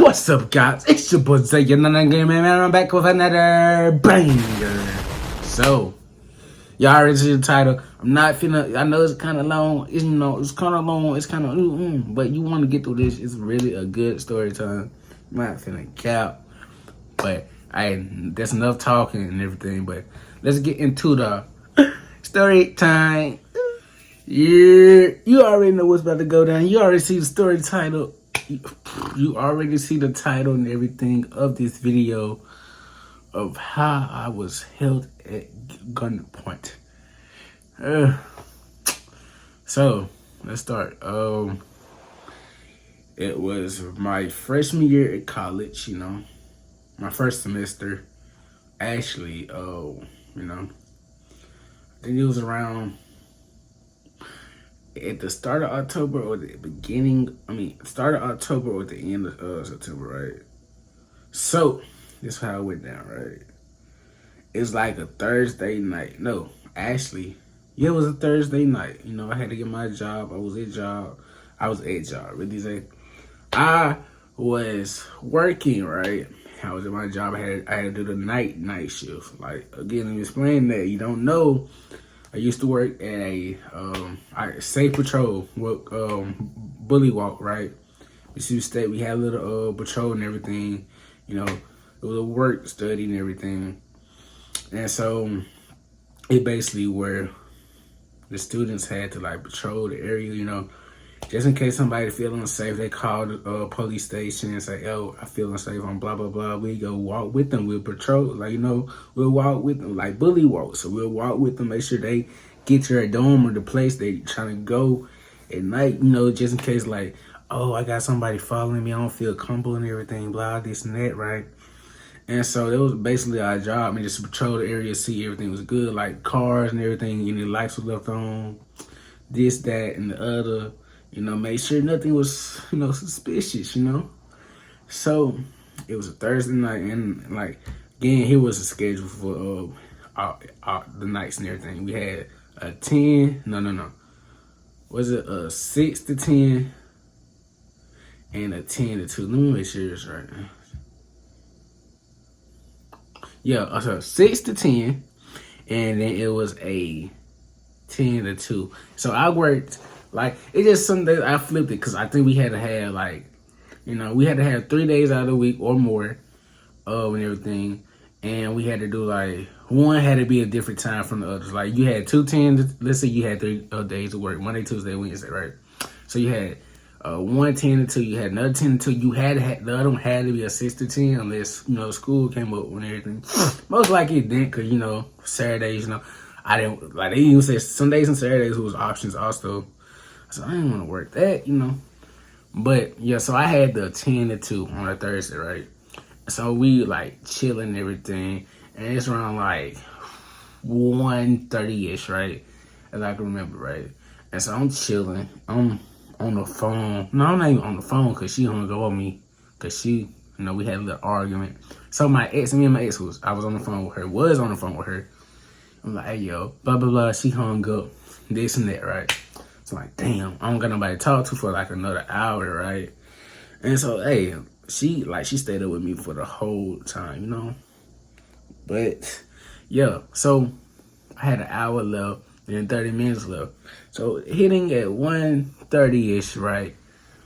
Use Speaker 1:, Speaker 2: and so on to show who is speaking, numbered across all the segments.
Speaker 1: What's up, guys? It's your boy Zay, another game man. I'm back with another banger. So, y'all already see the title. I'm not finna. I know it's kind of long. It's kind of long. It's kind of, but you want to get through this. It's really a good story time. I'm not finna cap, but that's enough talking and everything. But let's get into the story time. Yeah, you already know what's about to go down. You already see the story title. You already see the title and everything of this video of how I was held at gunpoint. So let's start. It was my freshman year at college. My first semester. Actually, I think it was around at the start of October or the start of October or the end of September, right? So, this is how it went down, right? It's like a Thursday night. No, actually, yeah, it was a Thursday night. I had to get my job. I was at job. Really say. I was working, right? I was at my job. I had to do the night shift. Like, again, let me explain that. You don't know. I used to work at a safe patrol, bully walk, right? We had a little patrol and everything. It was a work study and everything. And so it basically where the students had to patrol the area, just in case somebody feel unsafe. They called the police station and say, "Oh, I feel unsafe on blah blah blah." We go walk with them. We'll patrol, we'll walk with them like bully walk. So we'll walk with them, make sure they get to their dorm or the place they trying to go at night. Just in case oh, I got somebody following me. I don't feel comfortable and everything. Blah, this and that, right? And so that was basically our job. Just to patrol the area, see everything was good, like cars and everything. Any lights were left on, this, that, and the other. Make sure nothing was, suspicious, So it was a Thursday night, and again, here was a schedule for the nights and everything. We had a 10, no. Was it a 6 to 10 and a 10 to 2? Let me make sure it's right. Yeah, so 6 to 10, and then it was a 10 to 2. So I worked. It's just some days I flipped it because I think we had to have we had to have 3 days out of the week or more and everything. And we had to do one had to be a different time from the others. You had 2 10s, let's say you had 3 days of work, Monday, Tuesday, Wednesday, right? So you had 1 10 to 2, you had another 10 to 2, you had to have, the other one had to be a 6 to 10 unless, school came up and everything. Most likely it didn't because, Saturdays, I didn't, they even say Sundays and Saturdays was options also. So I didn't want to work that, But yeah, so I had the 10 to 2 on a Thursday, right? So we chilling and everything. And it's around 1:30-ish, right? As I can remember, right? And so I'm chilling. I'm on the phone. No, I'm not even on the phone because she hung up on me. Because she, we had a little argument. So me and my ex I was on the phone with her. I'm like, hey, yo, blah, blah, blah. She hung up. This and that, right? So damn, I don't got nobody to talk to for another hour, right? And so, hey, she stayed up with me for the whole time, But yeah, so I had an hour left and 30 minutes left. So hitting at 1:30-ish, right?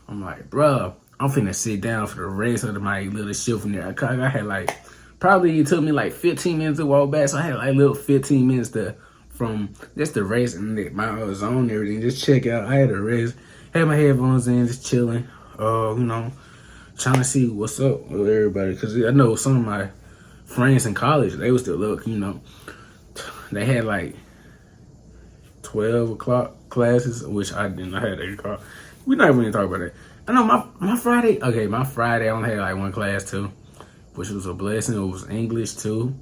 Speaker 1: I'm like, bruh, I'm finna sit down for the rest of my little shift from there. I had probably it took me 15 minutes to walk back, so I had little 15 minutes from just the rest and my zone and everything, just check out. I had a rest, had my headphones in, just chilling, trying to see what's up with everybody. Because I know some of my friends in college, they was still up, they had 12 o'clock classes, which I didn't. I had 8 o'clock. We're not even talk about that. I know my Friday, I only had one class too, which was a blessing. It was English too,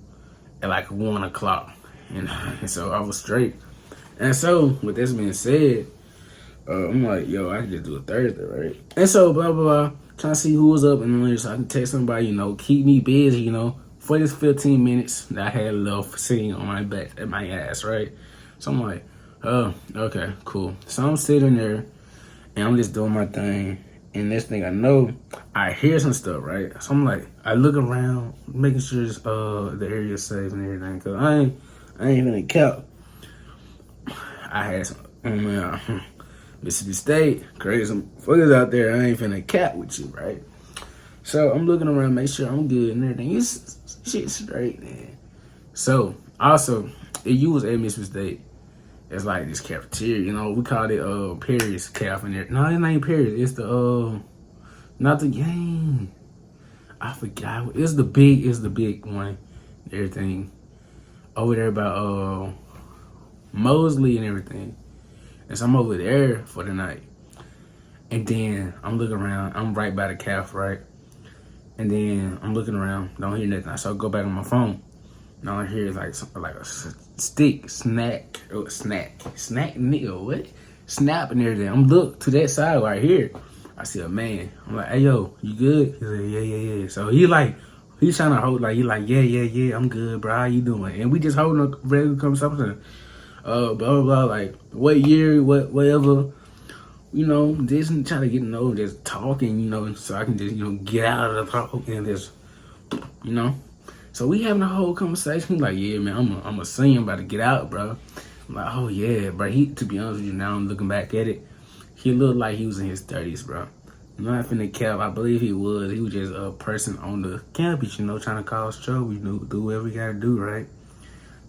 Speaker 1: at 1 o'clock. And so I was straight. And so, with this being said, I'm like, yo, I can just do a Thursday, right? And so, blah, blah, blah, trying to see who was up. And then so I can text somebody, keep me busy, for this 15 minutes that I had left sitting on my back, at my ass, right? So I'm like, oh, okay, cool. So I'm sitting there, and I'm just doing my thing. And next thing I know, I hear some stuff, right? So I'm like, I look around, making sure the area's safe and everything. Cause I ain't even cap. I had some, Mississippi State, crazy fuckers out there. I ain't finna cap with you, right? So I'm looking around, make sure I'm good and everything. It's shit straight, man. So also, if you was at Mississippi State, it's like this cafeteria, you know, we called it Perry's Cafe in there. No, it ain't Perry's. It's the not the game. I forgot. It's the big one. Everything over there about Mosley and everything. And so I'm over there for the night. And then I'm looking around. I'm right by the cafe, right? And then I'm looking around. Don't hear nothing. So I go back on my phone. Now I hear like something like a stick, snack, nigga, what? Snap and everything. I'm look to that side right here. I see a man. I'm like, hey yo, you good? He's like, yeah. So he's trying to hold like yeah, I'm good, bro. How you doing? And we just holding a regular conversation. Blah blah blah. Like what year, whatever. You know, just trying to get to know, just talking. You know, so I can just get out of the talk and just So we having a whole conversation. He's like, yeah, man, I'm a senior, I'm about to get out, bro. I'm like, oh yeah, bro. To be honest with you, now I'm looking back at it, he looked like he was in his 30s, bro. I'm not finna cap. I believe he was. He was just a person on the campus, trying to cause trouble, do whatever you gotta do, right?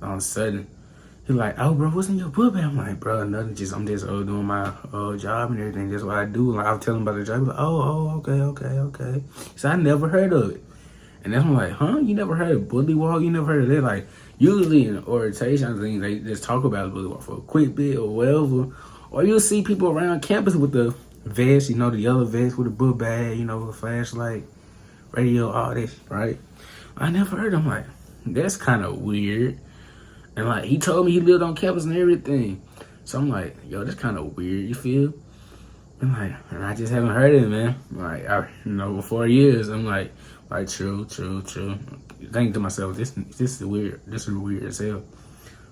Speaker 1: All of a sudden, he like, oh, bro, what's in your book bag? I'm like, bro, nothing. I'm just doing my job and everything. That's what I do. Like, I was telling him about the job. He's like, oh, okay. So I never heard of it. And then I'm like, huh? You never heard of bully walk? You never heard of that? Like, usually in orientation things, they just talk about bully walk for a quick bit or whatever. Or you'll see people around campus with the vest, the yellow vest with a book bag, with a flashlight, radio, all this, right? I never heard. I'm like, that's kind of weird. And like, he told me he lived on campus and everything. So I'm like, yo, that's kind of weird, you feel? And I just haven't heard it, man. Like, for 4 years, I'm like, true. Thinking to myself, this is weird. This is weird as hell.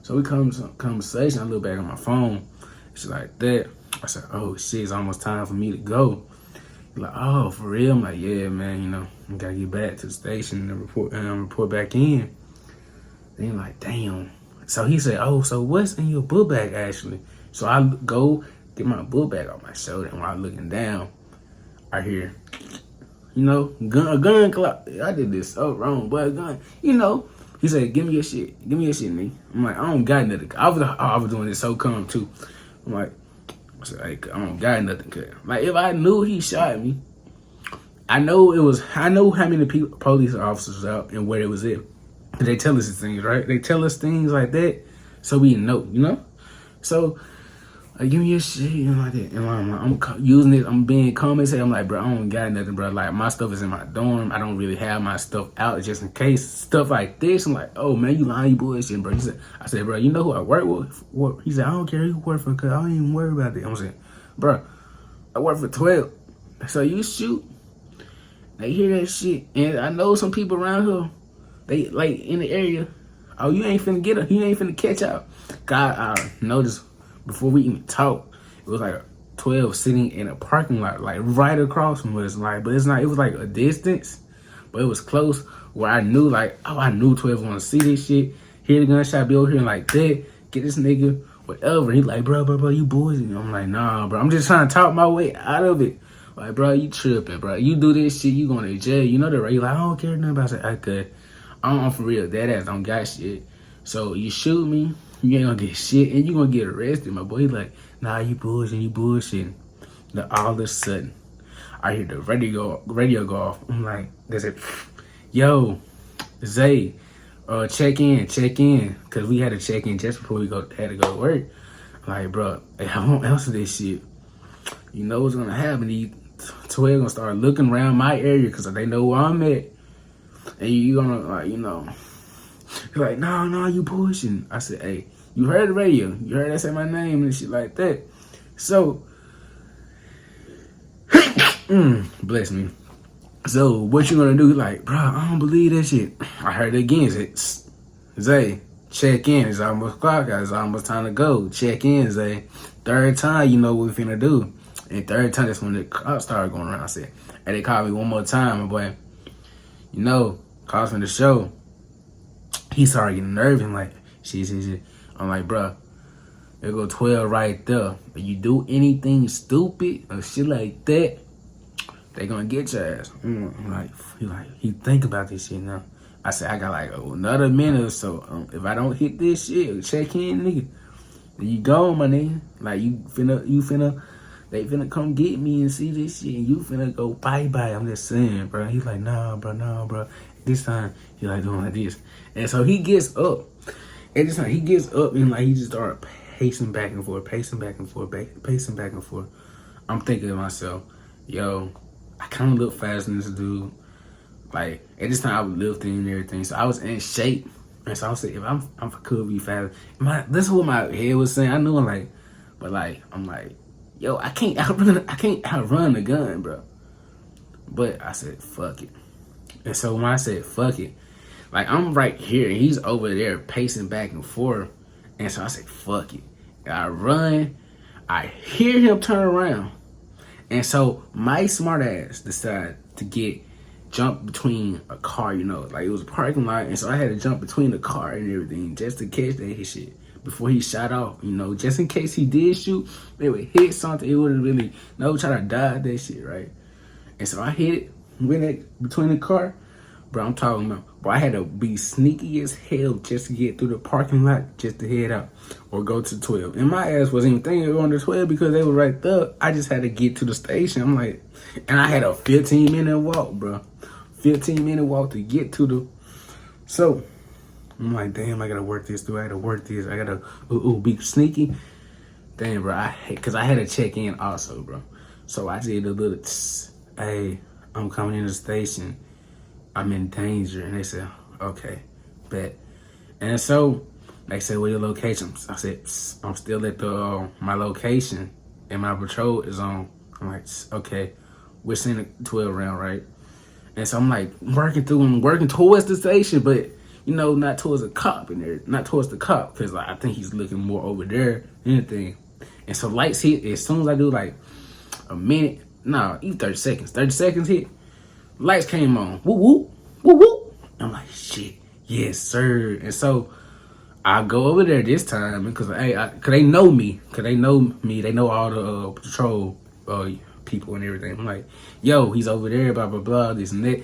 Speaker 1: So we come to some conversation. I look back on my phone. It's like that. I said, oh shit, it's almost time for me to go. He's like, oh, for real? I'm like, yeah, man. I gotta get back to the station and report back in. Then like, damn. So he said, oh, so what's in your book bag actually? So I go get my book bag off my shoulder, and while I'm looking down, I hear, a gun clap. I did this so wrong, but a gun, He said, give me your shit, nigga. I'm like, I don't got nothing. I was doing this so calm too. I'm like, I don't got nothing. Cause like, if I knew he shot me, I know how many police officers out and where it was at. They tell us these things, right? They tell us things like that, so we know, So, give me your shit, like that. And I'm using it. I'm being calm as hell. I'm like, bro, I don't got nothing, bro. Like, my stuff is in my dorm. I don't really have my stuff out just in case. Stuff like this. I'm like, oh, man, you lying, you bullshit, bro. I said, bro, you know who I work with? He said, I don't care who you work for, because I don't even worry about that. I'm saying, bro, I work for 12. So you shoot. They hear that shit. And I know some people around here, they, like, in the area, oh, you ain't finna get her. You ain't finna catch out. God, I noticed before we even talked, it was like 12 sitting in a parking lot, like right across from us. Like, but it's not, it was like a distance, but it was close where I knew, like, oh, I knew 12 want to see this shit, hear the gunshot, be over here and like that, get this nigga, whatever. He like, bro, you boys. I'm like, nah, bro, I'm just trying to talk my way out of it. Like, bro, you tripping, bro. You do this shit, you going to jail. You know that, right? You like, I don't care nothing about it. I could. I'm for real. That ass don't got shit. So you shoot me, you ain't gonna get shit, and you gonna get arrested, my boy. He like, nah, you bullshitting. Then all of a sudden, I hear the radio go off. I'm like, they said, yo, Zay, check in, cause we had to check in just before we had to go to work. Like, bro, hey, I won't answer this shit. You know what's gonna happen? These 12 gonna start looking around my area, cause they know where I'm at. And you gonna, like, he's like, no, you pushing. I said, hey, you heard the radio. You heard that say my name and shit like that. So, bless me. So, what you gonna do? Like, bro, I don't believe that shit. I heard it again. It's Zay, check in. It's almost clock out. It's almost time to go. Check in, Zay. Third time, you know what we finna do. And third time, that's when the cops started going around. I said, hey, they called me one more time, my boy. You know, calls from the show. He started getting nervous and like, shit. I'm like, bruh, there go 12 right there. If you do anything stupid or shit like that, they gonna get your ass. He think about this shit now. I said, I got like another minute or so. If I don't hit this shit, check in, nigga. You gone, my nigga. Like, they finna come get me and see this shit, and you finna go bye-bye. I'm just saying, bro. He's like, nah, bro. This time, he like doing like this. And so he gets up. And this time, he gets up and like, he just started pacing back and forth. I'm thinking to myself, yo, I kind of look faster than this dude. Like, at this time, I was lifting and everything. So I was in shape. And so I was saying, if I could be faster. This is what my head was saying. I knew I'm like, I'm like, yo, I can't outrun the gun, bro. But I said, fuck it. And so when I said, fuck it, like, I'm right here, and he's over there pacing back and forth. And so I said, fuck it. And I run. I hear him turn around. And so my smart ass decided to jump between a car, you know. Like, it was a parking lot. And so I had to jump between the car and everything just to catch that shit before he shot off, you know. Just in case he did shoot, they would hit something. It wouldn't really, try to dodge that shit, right? And so I hit it, went it between the car. Bro, I'm talking about, bro, I had to be sneaky as hell just to get through the parking lot, just to head out or go to 12. And my ass wasn't even thinking of going to 12 because they were right there. I just had to get to the station. I'm like, and I had a 15-minute walk, bro. 15-minute walk to get to the, so I'm like, damn, I gotta work this through. I gotta be sneaky. Damn, bro, because I had to check in also, bro. So I did a little, hey, I'm coming in the station. I'm in danger. And they said, okay, bet. And so they said, where your location? I said, I'm still at my location and my patrol is on. I'm like, okay, we're seeing a 12 round, right? And so I'm like working towards the station, but you know, not towards the cop in there, not towards the cop, because like, I think he's looking more over there than anything. And so lights hit as soon as I do like a minute, even 30 seconds. 30 seconds hit, lights came on. Whoop, whoop, whoop, whoop. I'm like, shit, yes, sir. And so I go over there this time because cause they know me. They know all the patrol people and everything. I'm like, yo, he's over there, blah, blah, blah, this and that.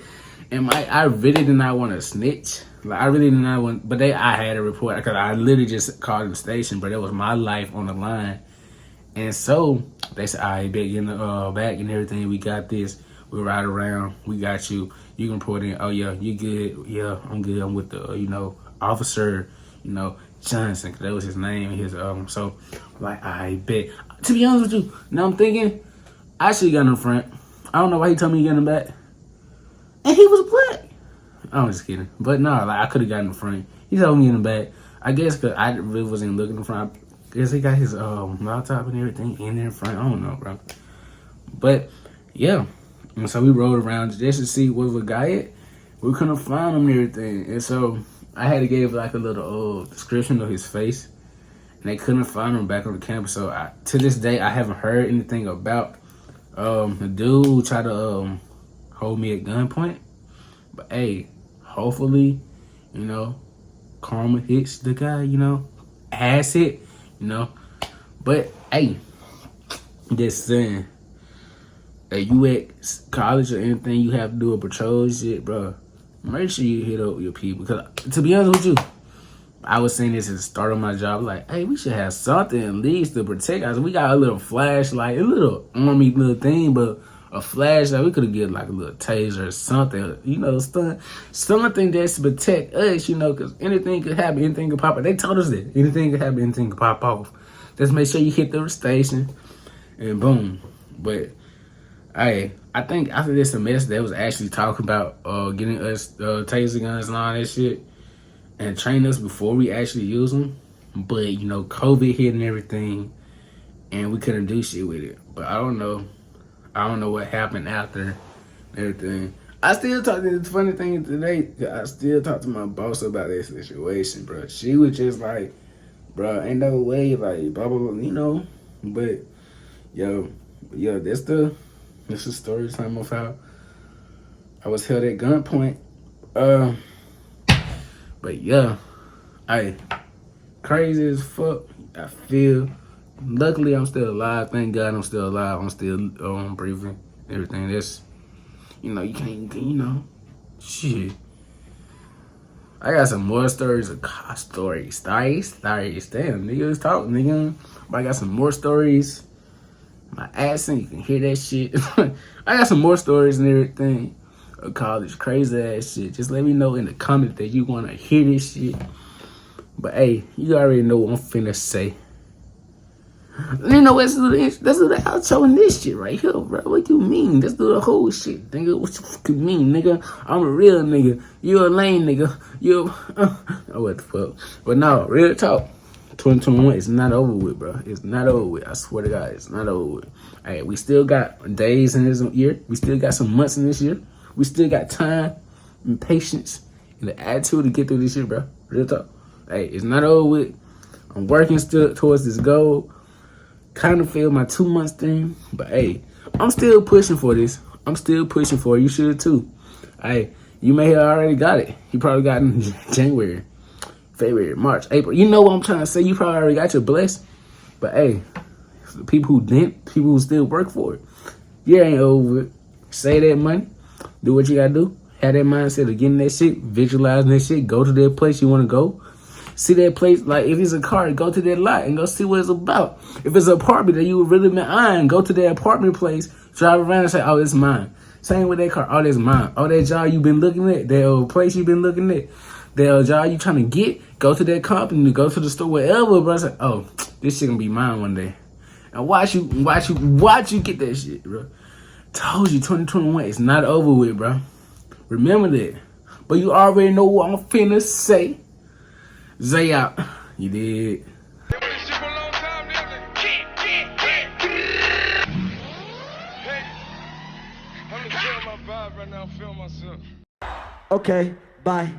Speaker 1: And I really did not want to snitch. Like, I really did not want, but I had a report because I literally just called the station, but it was my life on the line. And so they said, all right, bet, get in the back and everything. We got this. We'll ride around. We got you. You can report in. Oh, yeah, you good? Yeah, I'm good. I'm with the, officer, Johnson, because that was his name. So, like, I bet. To be honest with you, now I'm thinking, I should have got in the front. I don't know why he told me to get in the back. And he was black. I'm just kidding. But no, like, I could have gotten in the front. He told me in the back. I guess because I really wasn't looking in the front. I guess he got his laptop and everything in there in front. I don't know, bro. But, yeah. And so we rode around just to see where the guy at. We couldn't find him and everything. And so I had to give like a little description of his face. And they couldn't find him back on the campus. So to this day, I haven't heard anything about the dude who tried to hold me at gunpoint. But hey, hopefully, karma hits the guy, ass hit, But hey, just saying, if you at college or anything, you have to do a patrol shit, bro. Make sure you hit up your people. Because to be honest with you, I was saying this at the start of my job, like, hey, we should have something at least to protect us. We got a little flashlight, a little army little thing, but a flashlight, we could have get like a little taser or something, something that's to protect us, because anything could happen, anything could pop up. They told us that anything could happen, anything could pop off. Just make sure you hit the station and boom. But I think after this semester, they was actually talking about getting us taser guns and all that shit and train us before we actually use them. But, COVID hit and everything, and we couldn't do shit with it. But I don't know what happened after everything. I still talk to the funny thing today, I still talk to my boss about this situation, bro. She was just like, bro, ain't no way, like, blah, blah, blah, But, yo, But yeah, this is story time of how I was held at gunpoint. Uh, but yeah, I crazy as fuck. I feel. Luckily, I'm still alive. Thank God, I'm still alive. I'm still breathing. Everything. That's you can't. Shit. I got some more stories of stories. Damn, niggas talk, nigga. But I got some more stories. My accent, you can hear that shit. I got some more stories and everything of college, crazy ass shit. Just let me know in the comments that you want to hear this shit. But hey, you already know what I'm finna say. You know, let's do the outro in this shit right here, bro. What you mean? Let's do the whole shit, nigga. What you fucking mean, nigga? I'm a real nigga. You a lame nigga. Oh, what the fuck? But no, real talk. 2021 is not over with, bro. It's not over with. I swear to God, it's not over with. Hey, we still got days in this year. We still got some months in this year. We still got time and patience and the attitude to get through this shit, bro. Real talk. Hey, it's not over with. I'm working still towards this goal. Kind of failed my 2 months thing, but hey, I'm still pushing for this. I'm still pushing for it. You should too. Hey, you may have already got it. You probably got it in January, February, March, April. You know what I'm trying to say. You probably already got your bless. But hey, the people who didn't, people who still work for it, you ain't over it. Save that money. Do what you gotta do. Have that mindset of getting that shit, visualizing that shit. Go to that place you want to go. See that place, like if it's a car, go to that lot and go see what it's about. If it's an apartment that you would really been eyeing, go to that apartment place, drive around and say, oh, it's mine. Same with that car, oh, that's mine. Oh, that job you been looking at, that old place you been looking at, that old job you trying to get, go to that company, go to the store, wherever, bro. Say, oh, this shit gonna be mine one day. And watch you get that shit, bro. Told you 2021 is not over with, bro. Remember that. But you already know what I'm finna say. Zay out. You did.
Speaker 2: Okay, bye.